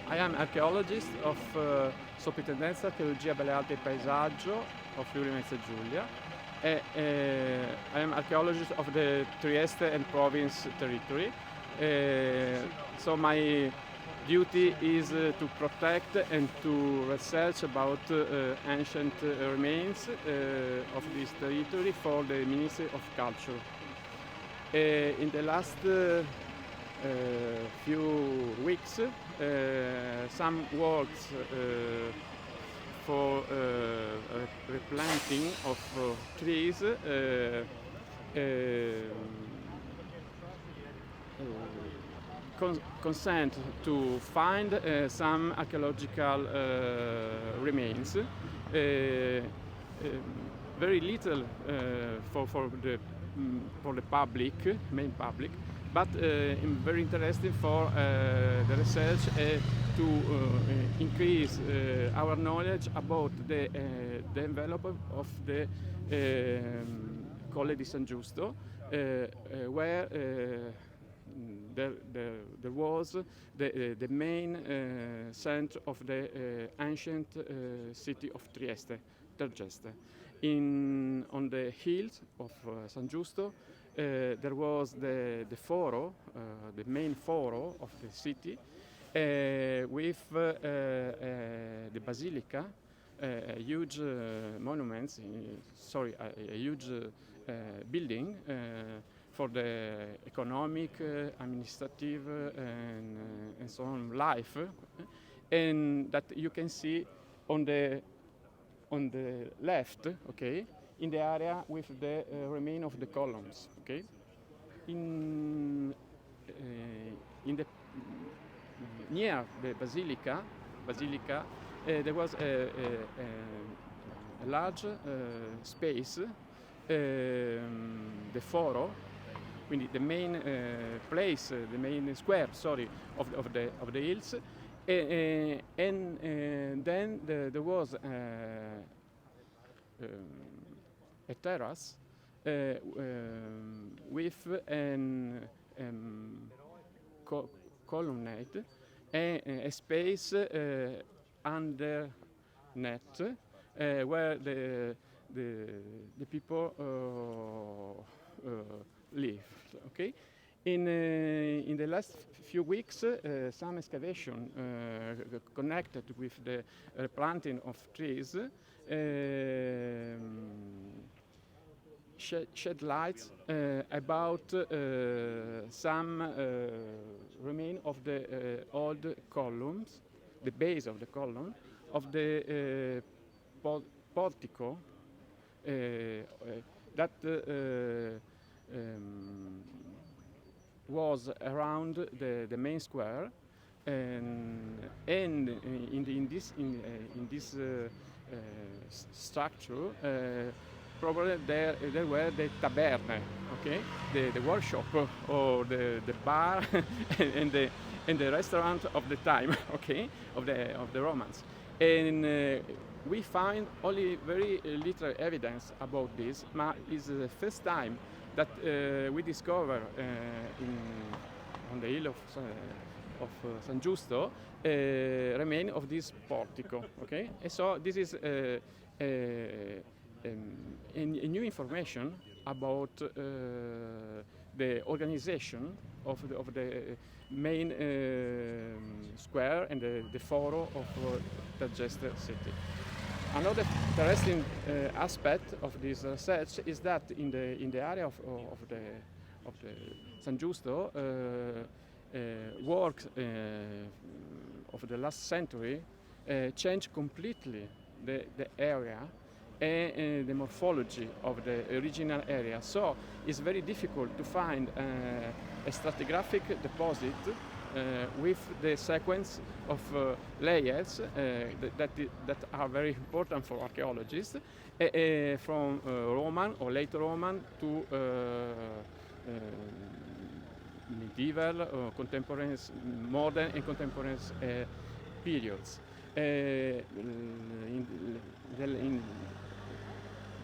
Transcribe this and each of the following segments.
I am archaeologist of Soprintendenza Archeologia Belle Arti e Paesaggio of Friuli Venezia Giulia. I am archaeologist of the Trieste and province territory. So my duty is to protect and to research about ancient remains of this territory for the Ministry of Culture. In the last few weeks, some works for replanting of trees consent to find some archaeological remains. Very little for the public, main public, but very interesting for the research to increase our knowledge about the development of the Colle di San Giusto, where there was the main center of the ancient city of Trieste, Tergeste. On the hills of San Giusto, there was the foro, the main foro of the city, with the basilica, a huge monument, a huge building for the economic, administrative, and so on life, and that you can see on the left, okay, in the area with the remain of the columns, okay. In the near the basilica, there was a large space, the foro, quindi the main place, the main square, of the hills, and then there was a terrace with an colonnade and a space under net where the people live. Okay. In the last few weeks, some excavation connected with the replanting of trees shed light about some remain of the old columns, the base of the column of the portico that was around the main square, and in this structure probably there were the taverne, okay, the workshop or the bar and the restaurant of the time, okay, of the Romans, and we find only very little evidence about this, but it's the first time that we discover on the hill of San Giusto remain of this portico, okay? And so this is a new information about the organization of the main square and the foro of Tergeste city. Another interesting aspect of this research is that in the area of the San Giusto, works of the last century changed completely the area and the morphology of the original area. So it's very difficult to find a stratigraphic deposit with the sequence of layers that are very important for archaeologists, from Roman or late Roman to medieval, contemporary, modern and contemporary periods.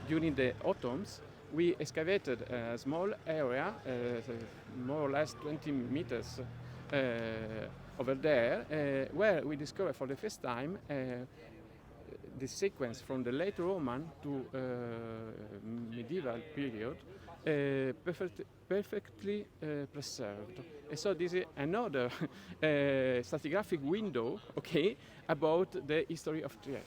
During the autumns, we excavated a small area, more or less 20 meters over there, where we discover for the first time the sequence from the late Roman to medieval period perfectly preserved. And so this is another stratigraphic window, okay, about the history of Trieste.